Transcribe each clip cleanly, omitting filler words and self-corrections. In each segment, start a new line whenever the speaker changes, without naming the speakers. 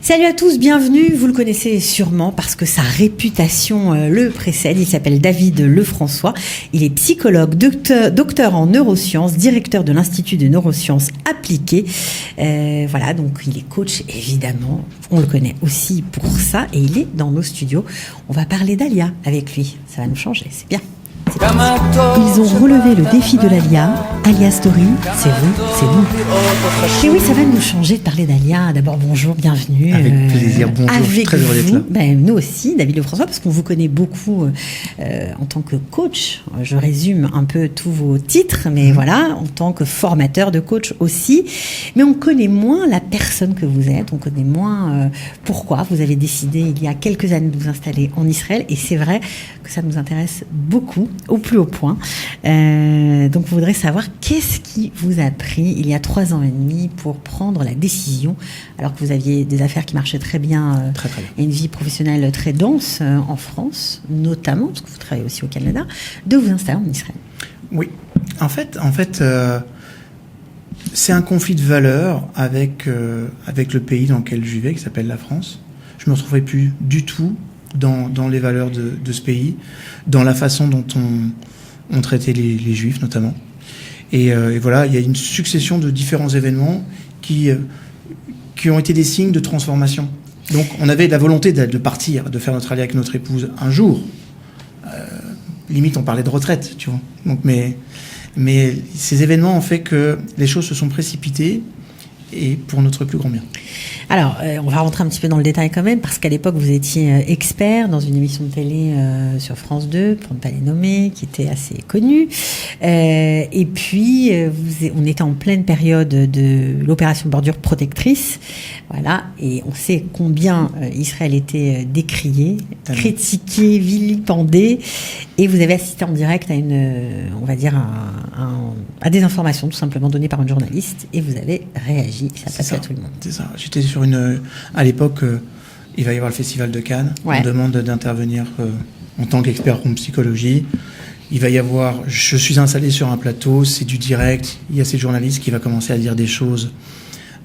Salut à tous, bienvenue. Vous le connaissez sûrement parce que sa réputation le précède. Il s'appelle David Lefrançois. Il est psychologue, docteur en neurosciences, directeur de l'Institut de neurosciences appliquées. Voilà, donc il est coach, évidemment. On le connaît aussi pour ça et il est dans nos studios. On va parler d'Alia avec lui. Ça va nous changer, c'est bien. Ils ont relevé le défi de l'Alia. Alia Story, c'est vous, c'est nous. Et oui, ça va nous changer de parler d'Alia. D'abord, bonjour, bienvenue.
Avec plaisir, bonjour,
avec
très heureux d'être là.
Nous aussi, David Lefrançois, parce qu'on vous connaît beaucoup en tant que coach. Je résume un peu tous vos titres, mais voilà, en tant que formateur de coach aussi. Mais on connaît moins la personne que vous êtes, on connaît moins pourquoi vous avez décidé il y a quelques années de vous installer en Israël. Et c'est vrai que ça nous intéresse beaucoup, au plus haut point. Donc, on voudrait savoir qu'est-ce qui vous a pris il y a 3 ans et demi pour prendre la décision, alors que vous aviez des affaires qui marchaient très bien,
très bien. Et
une vie professionnelle très dense en France, notamment, parce que vous travaillez aussi au Canada, de vous installer en Israël.
Oui, en fait, c'est un conflit de valeurs avec le pays dans lequel je vivais, qui s'appelle la France. Je ne me retrouvais plus du tout dans les valeurs de ce pays, dans la façon dont on traitait les Juifs notamment. Et voilà, il y a une succession de différents événements qui ont été des signes de transformation. Donc on avait la volonté de partir, de faire notre allié avec notre épouse un jour. Limite on parlait de retraite, tu vois. Donc, mais ces événements ont fait que les choses se sont précipitées et pour notre plus grand bien.
Alors, on va rentrer un petit peu dans le détail quand même, parce qu'à l'époque, vous étiez expert dans une émission de télé sur France 2, pour ne pas les nommer, qui était assez connue. Et puis, on était en pleine période de l'opération Bordure Protectrice. Voilà, et on sait combien Israël était décrié, critiqué, vilipendé. Et vous avez assisté en direct à à des informations tout simplement données par une journaliste, et vous avez réagi. Ça passe à tout le monde.
C'est ça. J'étais sur à l'époque, il va y avoir le festival de Cannes. Ouais. On demande d'intervenir en tant qu'expert en psychologie. Il va y avoir, je suis installé sur un plateau, c'est du direct. Il y a cette journaliste qui va commencer à dire des choses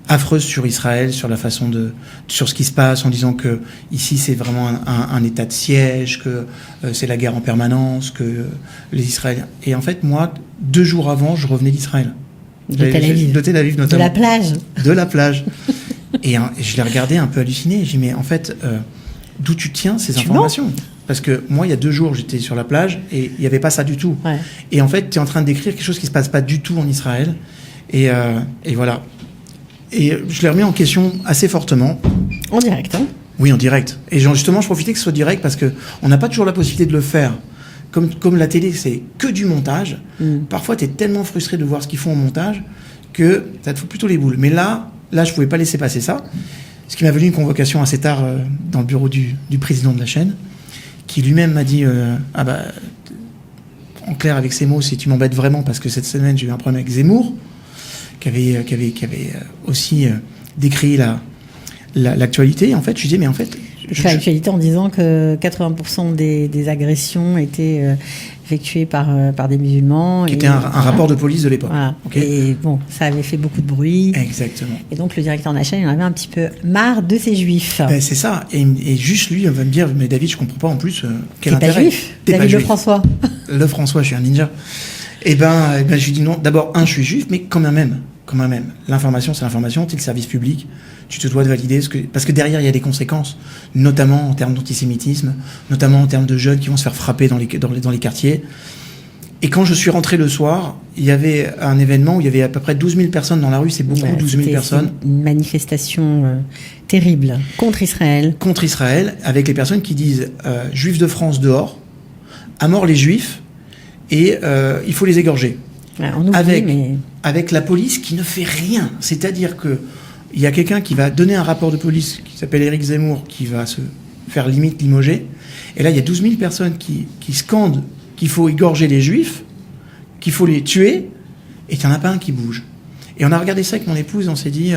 affreuses sur Israël, sur ce qui se passe, en disant que ici c'est vraiment un état de siège, que c'est la guerre en permanence, que les Israéliens. Et en fait, moi, 2 jours avant, je revenais d'Israël.
De Tel Aviv notamment.
De la plage. Et je l'ai regardé un peu halluciné. J'ai dit, mais en fait, d'où tu tiens ces informations ? Parce que moi, il y a 2 jours, j'étais sur la plage et il n'y avait pas ça du tout. Ouais. Et en fait, tu es en train de décrire quelque chose qui ne se passe pas du tout en Israël. Et voilà. Et je l'ai remis en question assez fortement.
En direct, hein ?
Oui, en direct. Et justement, je profitais que ce soit direct parce qu'on n'a pas toujours la possibilité de le faire. Comme la télé, c'est que du montage. Parfois, tu es tellement frustré de voir ce qu'ils font au montage que ça te fout plutôt les boules. Mais là, je pouvais pas laisser passer ça. Ce qui m'a valu une convocation assez tard dans le bureau du président de la chaîne, qui lui-même m'a dit en clair avec ces mots, si tu m'embêtes vraiment, parce que cette semaine j'ai eu un problème avec Zemmour, qui avait aussi décrit l'actualité. Et en fait, je lui disais, mais en fait...
L'actualité en disant que 80% des agressions étaient effectuées par des musulmans.
Qui était un rapport de police de l'époque.
Voilà. Okay. Et bon, ça avait fait beaucoup de bruit.
Exactement.
Et donc le directeur de la chaîne, il en avait un petit peu marre de ces juifs.
Ben, c'est ça. Et juste lui, on va me dire, mais David, je comprends pas en plus quel intérêt.
T'es pas juif, David Lefrançois.
Lefrançois, je suis un ninja. Et ben je lui dis non. D'abord, je suis juif, mais quand même. L'information, c'est l'information. Tu es le service public. Tu te dois de valider parce que derrière, il y a des conséquences, notamment en termes d'antisémitisme, notamment en termes de jeunes qui vont se faire frapper dans les quartiers. Et quand je suis rentré le soir, il y avait un événement où il y avait à peu près 12 000 personnes dans la rue. C'est beaucoup, 12 000 personnes.
Une manifestation terrible contre Israël.
Contre Israël, avec les personnes qui disent Juifs de France dehors, à mort les Juifs, et il faut les égorger.
Ouais, on oublie,
avec la police qui ne fait rien. C'est-à-dire que il y a quelqu'un qui va donner un rapport de police qui s'appelle Éric Zemmour, qui va se faire limite limoger. Et là, il y a 12 000 personnes qui scandent qu'il faut égorger les Juifs, qu'il faut les tuer, et qu'il n'y en a pas un qui bouge. Et on a regardé ça avec mon épouse, et on s'est dit,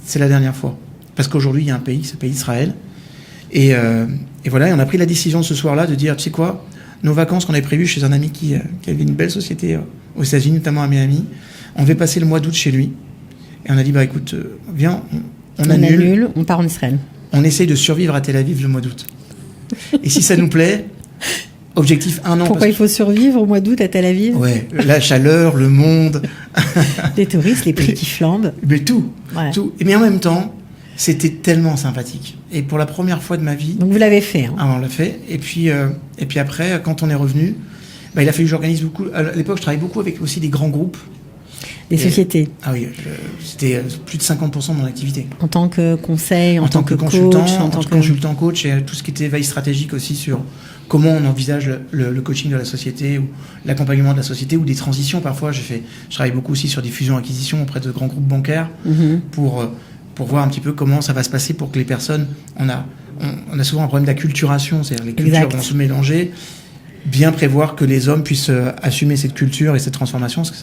c'est la dernière fois. Parce qu'aujourd'hui, il y a un pays qui s'appelle Israël. Et voilà, et on a pris la décision ce soir-là de dire, tu sais quoi, nos vacances qu'on avait prévues chez un ami qui avait une belle société aux États-Unis, notamment à Miami, on devait passer le mois d'août chez lui. Et on a dit, écoute, viens, on annule,
on part en Israël.
On essaye de survivre à Tel Aviv le mois d'août. Et si ça nous plaît, objectif 1 an.
Pourquoi il faut survivre au mois d'août à Tel Aviv?
Ouais, la chaleur, le monde.
Les touristes, les prix qui flambent.
Mais tout,
Ouais.
tout. Mais en même temps, c'était tellement sympathique. Et pour la première fois de ma vie...
Donc vous l'avez fait. Hein.
Ah, on l'a fait. Et puis après, quand on est revenu, il a fallu que j'organise beaucoup. À l'époque, je travaillais beaucoup avec aussi des grands groupes.
Des sociétés.
Ah oui, c'était plus de 50% de mon activité.
En tant que conseil, en tant que
consultant,
coach,
en tant que consultant coach, et tout ce qui était veille stratégique aussi sur comment on envisage le coaching de la société, ou l'accompagnement de la société, ou des transitions. Parfois, je travaille beaucoup aussi sur des fusions-acquisitions auprès de grands groupes bancaires pour voir un petit peu comment ça va se passer pour que les personnes... On a souvent un problème d'acculturation, c'est-à-dire les cultures vont se mélanger. Bien prévoir que les hommes puissent assumer cette culture et cette transformation, parce que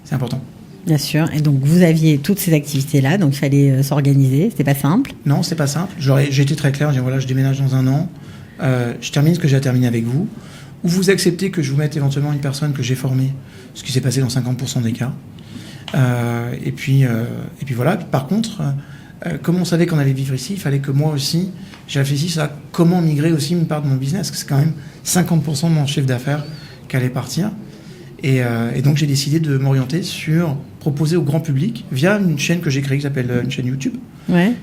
c'est important.
Bien sûr. Et donc, vous aviez toutes ces activités-là, donc il fallait s'organiser. C'était pas simple.
Non, c'était pas simple. J'ai été très clair. J'ai dit, voilà, je déménage dans 1 an. Je termine ce que j'ai à terminer avec vous. Ou vous acceptez que je vous mette éventuellement une personne que j'ai formée, ce qui s'est passé dans 50% des cas. Et puis voilà. Par contre, comme on savait qu'on allait vivre ici, il fallait que moi aussi, j'ai réfléchi à comment migrer aussi une part de mon business, parce que c'est quand même 50% de mon chiffre d'affaires qui allait partir. Et donc j'ai décidé de m'orienter sur proposer au grand public via une chaîne que j'ai créée qui s'appelle une chaîne YouTube,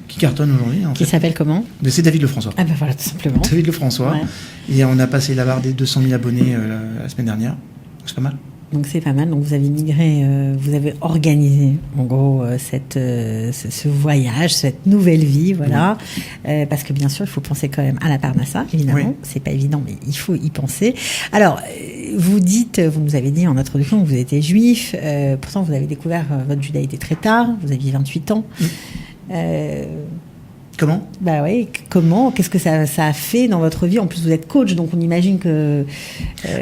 qui cartonne aujourd'hui.
Qui s'appelle comment?
C'est David Lefrançois.
Ah ben voilà, tout simplement.
David Lefrançois. Ouais. Et on a passé la barre des 200 000 abonnés la semaine dernière. Donc c'est pas mal.
Donc c'est pas mal. Donc vous avez migré, vous avez organisé en gros ce voyage, cette nouvelle vie, voilà. Oui. Parce que bien sûr, il faut penser quand même à la Parnassa, évidemment. Oui. C'est pas évident, mais il faut y penser. Alors, vous nous avez dit en introduction que vous étiez juif. Pourtant, vous avez découvert votre judaïté très tard. Vous aviez 28 ans.
Comment ?
Bah oui, comment ? Qu'est-ce que ça a fait dans votre vie ? En plus, vous êtes coach, donc on imagine que...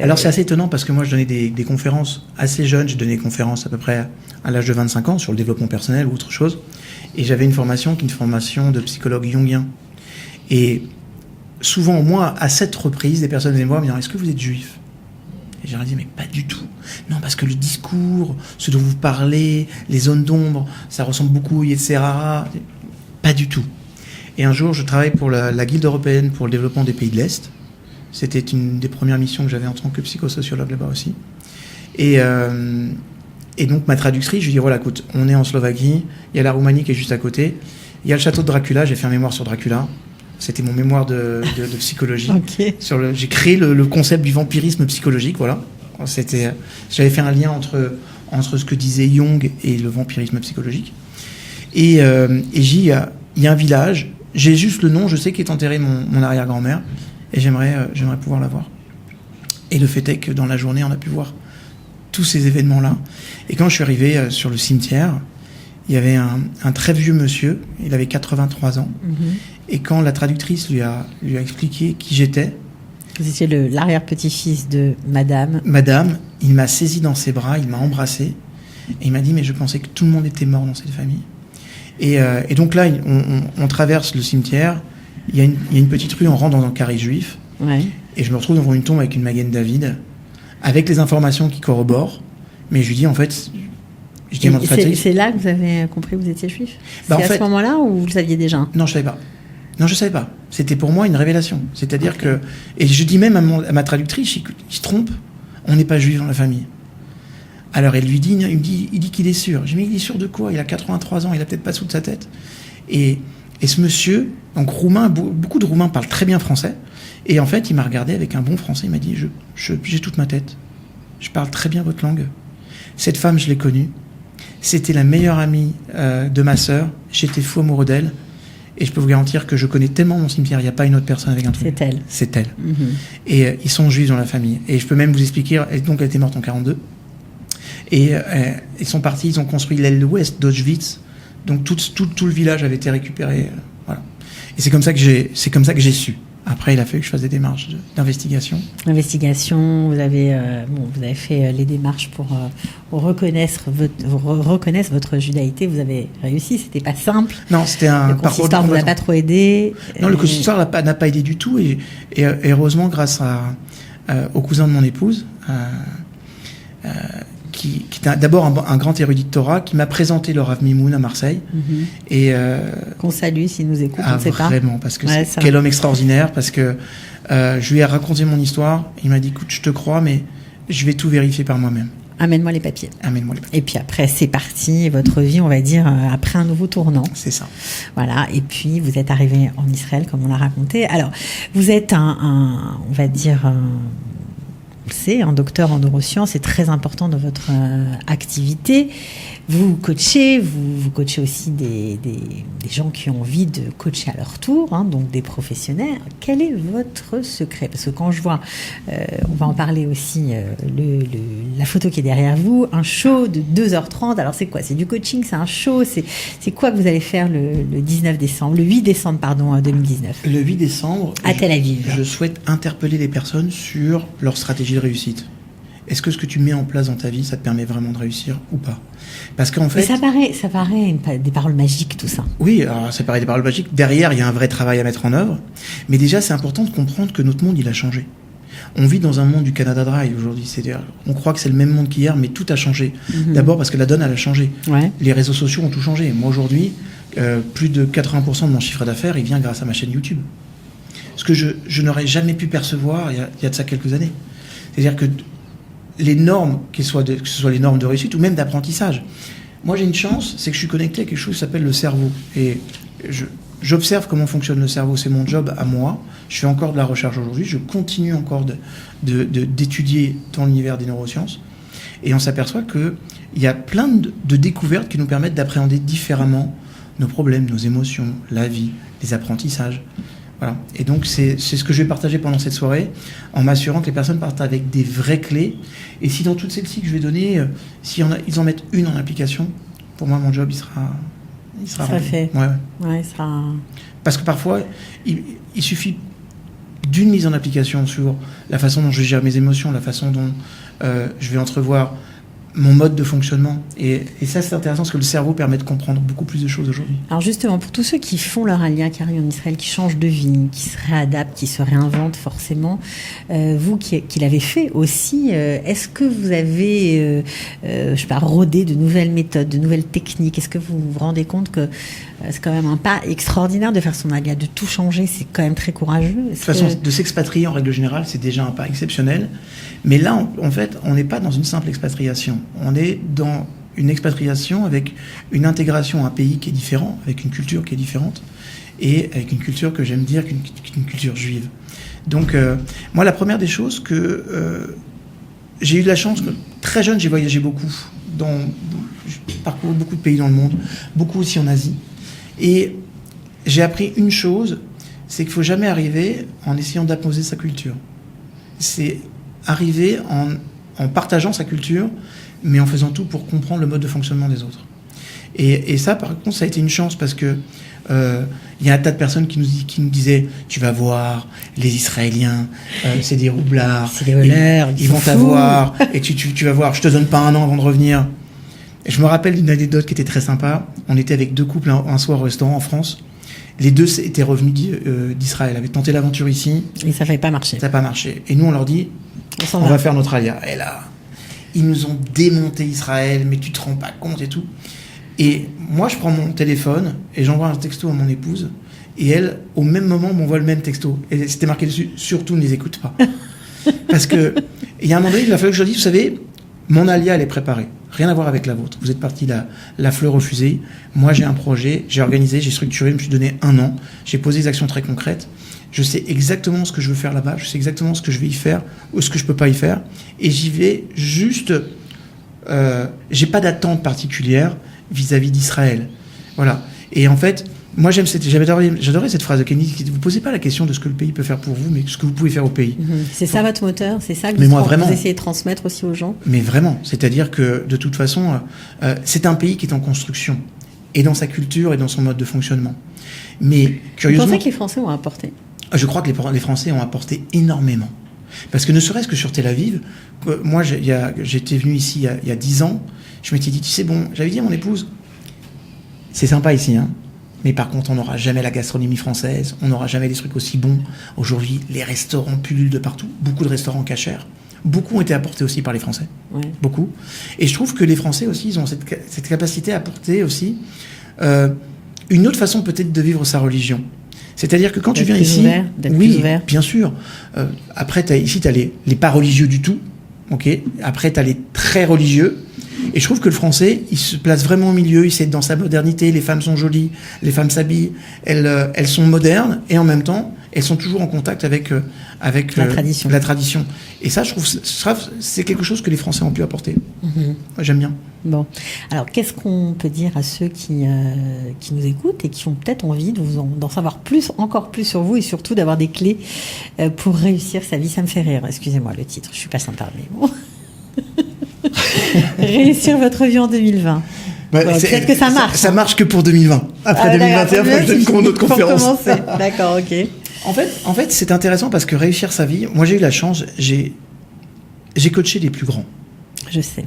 Alors, c'est assez étonnant parce que moi, je donnais des conférences assez jeunes. J'ai donné des conférences à peu près à l'âge de 25 ans sur le développement personnel ou autre chose. Et j'avais une formation qui est une formation de psychologue jungien. Et souvent, moi, à cette reprise, des personnes venaient me voir et me disaient « Est-ce que vous êtes juif ?» Et j'ai dit « Mais pas du tout. Non, parce que le discours, ce dont vous parlez, les zones d'ombre, ça ressemble beaucoup au Yetzirah. » Pas du tout. Et un jour, je travaille pour la Guilde européenne pour le développement des pays de l'Est. C'était une des premières missions que j'avais en tant que psychosociologue là-bas aussi. Et donc, ma traductrice, je lui dis, voilà, écoute, on est en Slovaquie, il y a la Roumanie qui est juste à côté, il y a le château de Dracula, j'ai fait un mémoire sur Dracula. C'était mon mémoire de psychologie.
Okay.
J'ai créé le concept du vampirisme psychologique, voilà. J'avais fait un lien entre ce que disait Jung et le vampirisme psychologique. Et il y a un village, j'ai juste le nom, je sais qu'est enterré mon arrière-grand-mère, et j'aimerais pouvoir la voir. Et le fait est que dans la journée, on a pu voir tous ces événements-là. Et quand je suis arrivé sur le cimetière, il y avait un très vieux monsieur, il avait 83 ans, et quand la traductrice lui a expliqué qui j'étais...
Vous étiez l'arrière-petit-fils de Madame.
Madame, il m'a saisi dans ses bras, il m'a embrassé, et il m'a dit, mais je pensais que tout le monde était mort dans cette famille. Et donc là, on traverse le cimetière, il y a une petite rue, on rentre dans un carré juif, et je me retrouve devant une tombe avec une Magen David, avec les informations qui corroborent, mais je lui dis en fait...
C'est là que vous avez compris que vous étiez juif ? C'est à ce moment-là ou vous le saviez déjà ?
Non, je ne savais pas. C'était pour moi une révélation. C'est-à-dire que... Et je dis même à ma traductrice, il se trompe, on n'est pas juif dans la famille. Alors il dit qu'il est sûr. J'ai dit, mais il est sûr de quoi ? Il a 83 ans, il a peut-être pas sous de sa tête. Et ce monsieur, donc roumain, beaucoup de Roumains parlent très bien français. Et en fait, il m'a regardé avec un bon français. Il m'a dit, j'ai toute ma tête. Je parle très bien votre langue. Cette femme, je l'ai connue. C'était la meilleure amie de ma sœur. J'étais fou amoureux d'elle. Et je peux vous garantir que je connais tellement mon cimetière. Il n'y a pas une autre personne avec un truc.
C'est elle.
C'est elle. Et ils sont juifs dans la famille. Et je peux même vous expliquer. Donc, elle était morte en 42. Et ils sont partis, ils ont construit l'aile ouest d'Auschwitz. Donc tout le village avait été récupéré. Voilà. Et c'est comme ça que j'ai su. Après, il a fallu que je fasse des démarches d'investigation. Vous avez fait les démarches pour reconnaître votre judaïté. Vous avez réussi. C'était pas simple. Non, c'était un parcours. Le consistoire vous a pas trop aidé. Non, le consistoire n'a pas aidé du tout. Et heureusement, grâce au cousin de mon épouse. qui est d'abord un grand érudit de Torah, qui m'a présenté le Rav Mimoun à Marseille. Et
qu'on salue s'il nous écoute, on ne sait pas.
Vraiment, parce que quel homme extraordinaire, parce que je lui ai raconté mon histoire. Il m'a dit, écoute, je te crois, mais je vais tout vérifier par moi-même.
Amène-moi les papiers.
Amène-moi les papiers.
Et puis après, c'est parti, votre vie, on va dire, après un nouveau tournant.
C'est ça.
Voilà. Et puis, vous êtes arrivé en Israël, comme on l'a raconté. Alors, vous êtes on va dire, c'est un docteur en neurosciences, c'est très important dans votre activité. Vous coachez, vous coachez aussi des gens qui ont envie de coacher à leur tour, hein, donc des professionnels. Quel est votre secret? Parce que quand je vois, on va en parler aussi, la photo qui est derrière vous, un show de 2h30. Alors c'est quoi? C'est du coaching, c'est un show, c'est quoi que vous allez faire le 8 décembre, pardon, 2019?
Le 8 décembre,
à Tel Aviv.
Je souhaite interpeller les personnes sur leur stratégie de réussite. Est-ce que ce que tu mets en place dans ta vie, ça te permet vraiment de réussir ou pas? Parce qu'en fait...
Mais ça paraît des paroles magiques, tout ça.
Oui, alors ça paraît des paroles magiques. Derrière, il y a un vrai travail à mettre en œuvre. Mais déjà, c'est important de comprendre que notre monde, il a changé. On vit dans un monde du Canada Dry aujourd'hui. C'est-à-dire, on croit que c'est le même monde qu'hier, mais tout a changé. D'abord parce que la donne, elle a changé.
Ouais.
Les réseaux sociaux ont tout changé. Moi, aujourd'hui, plus de 80% de mon chiffre d'affaires, il vient grâce à ma chaîne YouTube. Ce que je n'aurais jamais pu percevoir il y a de ça quelques années. C'est-à-dire que les normes, que ce soit les normes de réussite ou même d'apprentissage. Moi, j'ai une chance, c'est que je suis connecté à quelque chose qui s'appelle le cerveau. Et j'observe comment fonctionne le cerveau. C'est mon job à moi. Je fais encore de la recherche aujourd'hui. Je continue encore d'étudier dans l'univers des neurosciences. Et on s'aperçoit qu'il y a plein de découvertes qui nous permettent d'appréhender différemment nos problèmes, nos émotions, la vie, les apprentissages. Voilà. Et donc, c'est ce que je vais partager pendant cette soirée, en m'assurant que les personnes partent avec des vraies clés. Et si dans toutes celles-ci que je vais donner, ils en mettent une en application, pour moi, mon job, il sera
fait.
Ouais,
il sera...
Parce que parfois, il suffit d'une mise en application sur la façon dont je gère mes émotions, la façon dont je vais entrevoir mon mode de fonctionnement. Et ça, c'est intéressant parce que le cerveau permet de comprendre beaucoup plus de choses aujourd'hui.
Alors justement, pour tous ceux qui font leur alia, qui arrivent en Israël, qui changent de vie, qui se réadaptent, qui se réinventent forcément, vous qui l'avez fait aussi, est-ce que vous avez, rodé de nouvelles méthodes, de nouvelles techniques? Est-ce que vous vous rendez compte que c'est quand même un pas extraordinaire de faire son alia, de tout changer? C'est quand même très courageux.
De toute façon, de s'expatrier en règle générale, c'est déjà un pas exceptionnel. Mais là, en fait, on n'est pas dans une simple expatriation. On est dans une expatriation avec une intégration à un pays qui est différent, avec une culture qui est différente, et avec une culture que j'aime dire qu'une culture juive. Donc, moi, la première des choses que j'ai eu de la chance, que très jeune, j'ai voyagé beaucoup. J'ai parcouru beaucoup de pays dans le monde, beaucoup aussi en Asie. Et j'ai appris une chose, c'est qu'il ne faut jamais arriver en essayant d'imposer sa culture. C'est arriver en partageant sa culture, mais en faisant tout pour comprendre le mode de fonctionnement des autres. Et ça, par contre, ça a été une chance parce que y a un tas de personnes qui nous disaient « Tu vas voir, les Israéliens, c'est des roublards,
c'est des voleurs,
ils vont t'avoir, et tu vas voir, je te donne pas un an avant de revenir. » Et je me rappelle d'une anecdote qui était très sympa. On était avec deux couples un soir au restaurant en France. Les deux étaient revenus d'Israël, avaient tenté l'aventure ici.
Et ça n'avait pas marché.
Ça n'a pas marché. Et nous, on leur dit on va faire notre alia. Et là, ils nous ont démonté Israël, mais tu te rends pas compte et tout. Et moi, je prends mon téléphone et j'envoie un texto à mon épouse. Et elle, au même moment, m'envoie le même texto. Et c'était marqué dessus surtout ne les écoute pas. Parce que, il y a un moment donné, il a fallu que je dise vous savez, mon alia, elle est préparée. Rien à voir avec la vôtre. Vous êtes parti la fleur au fusil. Moi, j'ai un projet, j'ai organisé, j'ai structuré, je me suis donné 1 an. J'ai posé des actions très concrètes. Je sais exactement ce que je veux faire là-bas. Je sais exactement ce que je vais y faire ou ce que je peux pas y faire. Et j'y vais juste... j'ai pas d'attente particulière vis-à-vis d'Israël. Voilà. Et en fait, moi, j'adorais cette phrase de Kenny. Vous ne posez pas la question de ce que le pays peut faire pour vous, mais ce que vous pouvez faire au pays.
C'est ça votre moteur? C'est ça que
vous
essayez de transmettre aussi aux gens?
Mais vraiment. C'est-à-dire que, de toute façon, c'est un pays qui est en construction. Et dans sa culture et dans son mode de fonctionnement. Mais, curieusement...
Vous pensez que les Français ont apporté?
Je crois que les Français ont apporté énormément. Parce que ne serait-ce que sur Tel Aviv, moi, j'étais venu ici il y a 10 ans, je m'étais dit, tu sais, bon, j'avais dit à mon épouse, c'est sympa ici, hein, mais par contre, on n'aura jamais la gastronomie française, on n'aura jamais des trucs aussi bons. Aujourd'hui, les restaurants pullulent de partout, beaucoup de restaurants cachers. beaucoup ont été apportés aussi par les Français.
Ouais.
Beaucoup. Et je trouve que les Français aussi, ils ont cette capacité à apporter aussi une autre façon peut-être de vivre sa religion. C'est-à-dire que quand tu viens ici...
D'être plus ouvert.
Bien sûr. Après, ici, tu as les pas religieux du tout. Okay. Après, tu as les très religieux. Et je trouve que le Français, il se place vraiment au milieu, il sait être dans sa modernité, les femmes sont jolies, les femmes s'habillent, elles sont modernes, et en même temps, elles sont toujours en contact avec la tradition. Et ça, je trouve, c'est quelque chose que les Français ont pu apporter. Moi, j'aime bien.
Bon, alors qu'est-ce qu'on peut dire à ceux qui nous écoutent et qui ont peut-être envie d'en savoir encore plus sur vous, et surtout d'avoir des clés pour réussir sa vie? Ça me fait rire, excusez-moi le titre, je suis pas sympa, mais bon. Réussir votre vie en 2020. Peut-être que ça marche.
Ça marche que pour 2020. Après 2021, il faut que je donne une autre conférence.
Pour commencer. D'accord, ok.
En fait, c'est intéressant parce que réussir sa vie, moi j'ai eu la chance, j'ai coaché les plus grands.
Je sais.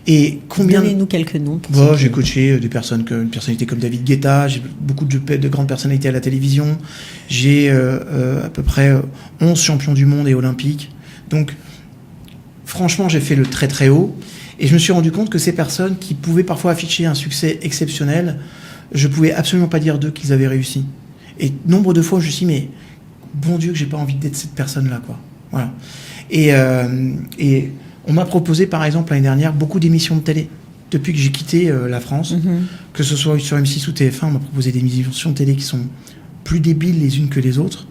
Et combien...
Donnez-nous quelques noms.
J'ai coaché une personnalité comme David Guetta, j'ai beaucoup de grandes personnalités à la télévision, j'ai à peu près 11 champions du monde et olympiques. Donc, franchement, j'ai fait le très très haut. Et je me suis rendu compte que ces personnes qui pouvaient parfois afficher un succès exceptionnel, je pouvais absolument pas dire d'eux qu'ils avaient réussi. Et nombre de fois, je me suis dit, mais bon Dieu que j'ai pas envie d'être cette personne-là, quoi. Voilà. Et on m'a proposé, par exemple, l'année dernière, beaucoup d'émissions de télé. Depuis que j'ai quitté la France, que ce soit sur M6 ou TF1, on m'a proposé des émissions de télé qui sont plus débiles les unes que les autres,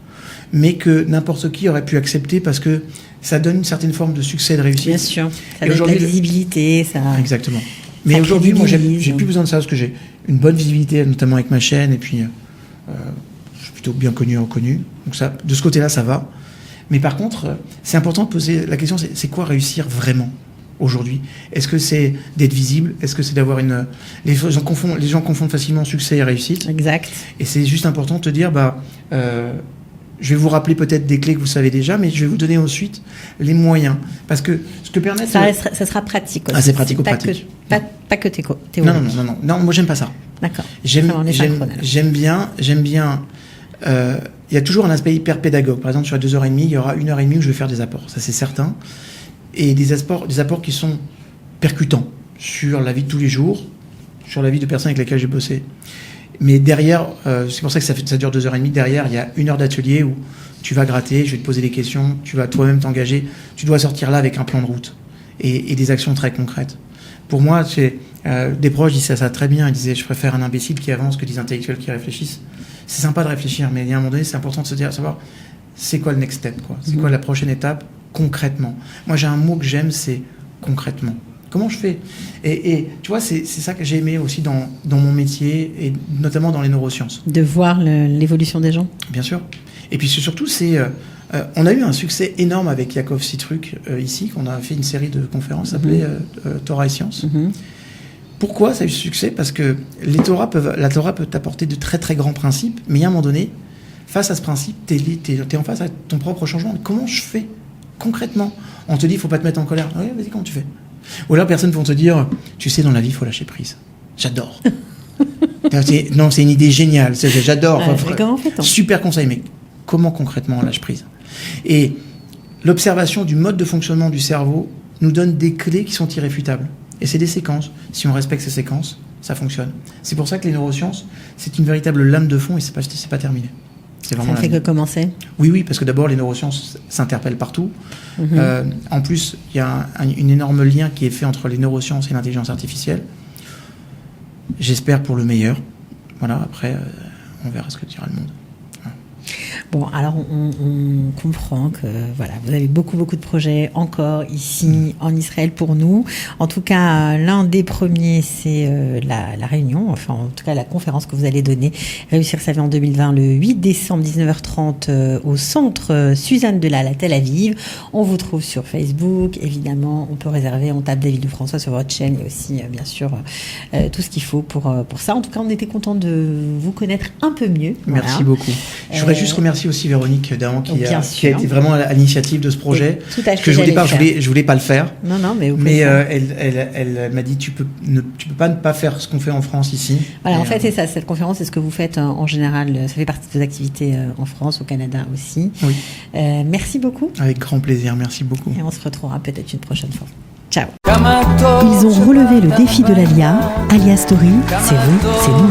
mais que n'importe qui aurait pu accepter parce que ça donne une certaine forme de succès, de réussite.
Bien sûr, ça donne de la visibilité. Ça...
Exactement. Mais aujourd'hui, moi, j'ai plus besoin de ça parce que j'ai une bonne visibilité, notamment avec ma chaîne, et puis je suis plutôt bien connu et reconnu. Donc ça, de ce côté-là, ça va. Mais par contre, c'est important de poser la question, c'est quoi réussir vraiment aujourd'hui? Est-ce que c'est d'être visible? Est-ce que c'est d'avoir une... Les gens confondent facilement succès et réussite.
Exact.
Et c'est juste important de te dire, je vais vous rappeler peut-être des clés que vous savez déjà, mais je vais vous donner ensuite les moyens. Parce que ce que permet...
Ça sera pratique aussi.
Ah, c'est pratico-pratique.
Pas que théorique.
Non, moi j'aime pas ça.
D'accord.
J'aime bien... Il y a toujours un aspect hyper pédagogue. Par exemple, sur les 2h30, il y aura 1h30 où je vais faire des apports. Ça, c'est certain. Et des apports qui sont percutants sur la vie de tous les jours, sur la vie de personnes avec lesquelles j'ai bossé. Mais derrière, c'est pour ça que ça dure 2h30. Derrière, il y a 1 heure d'atelier où tu vas gratter, je vais te poser des questions, tu vas toi-même t'engager. Tu dois sortir là avec un plan de route et des actions très concrètes. Pour moi, des proches disaient ça très bien. Ils disaient, je préfère un imbécile qui avance que des intellectuels qui réfléchissent. C'est sympa de réfléchir, mais il y a un moment donné, c'est important de se dire, savoir, c'est quoi le next step, quoi. C'est quoi la prochaine étape, concrètement. Moi, j'ai un mot que j'aime, c'est concrètement. Comment je fais? Et tu vois, c'est ça que j'ai aimé aussi dans mon métier, et notamment dans les neurosciences.
De voir l'évolution des gens. Bien
sûr. Et puis surtout, on a eu un succès énorme avec Yakov Sitruk ici, qu'on a fait une série de conférences appelée Torah et Sciences. Pourquoi ça a eu ce succès? Parce que la Torah peut t'apporter de très très grands principes, mais à un moment donné, face à ce principe, t'es en face à ton propre changement. Comment je fais concrètement? On te dit, il faut pas te mettre en colère. Oui, vas-y, comment tu fais? Ou alors, personne vont te dire, tu sais, dans la vie, il faut lâcher prise. J'adore. Non, c'est une idée géniale. J'adore.
Comment fait-on?
Super conseil, mais comment concrètement on lâche prise? Et l'observation du mode de fonctionnement du cerveau nous donne des clés qui sont irréfutables. Et c'est des séquences. Si on respecte ces séquences, ça fonctionne. C'est pour ça que les neurosciences, c'est une véritable lame de fond et c'est pas terminé.
Ça ne fait que commencer.
Oui, parce que d'abord, les neurosciences s'interpellent partout. En plus, il y a un énorme lien qui est fait entre les neurosciences et l'intelligence artificielle. J'espère pour le meilleur. Voilà, après, on verra ce que dira le monde.
Bon, alors on comprend que voilà, vous avez beaucoup de projets encore ici en Israël pour nous. En tout cas, l'un des premiers, c'est la réunion, enfin en tout cas la conférence que vous allez donner, Réussir sa vie en 2020, le 8 décembre 19h30 au centre Suzanne Delal à Tel Aviv. On vous trouve sur Facebook, évidemment, on peut réserver, on tape David Lefrançois sur votre chaîne, il y a aussi bien sûr tout ce qu'il faut pour ça. En tout cas, on était content de vous connaître un peu mieux.
Merci beaucoup. Je voudrais juste remercier aussi Véronique Dahan qui a
sûr.
été vraiment à l'initiative de ce projet.
Tout à fait.
Parce que au départ, je voulais pas le faire.
Non, mais
elle m'a dit tu peux pas ne pas faire ce qu'on fait en France ici.
Voilà, en fait, c'est ça. Cette conférence, c'est ce que vous faites en général. Ça fait partie de vos activités en France, au Canada aussi.
Oui.
Merci beaucoup.
Avec grand plaisir. Merci beaucoup.
Et on se retrouvera peut-être une prochaine fois. Ciao. Ils ont relevé le défi de l'ALIA. ALIA Story, c'est vous, c'est nous.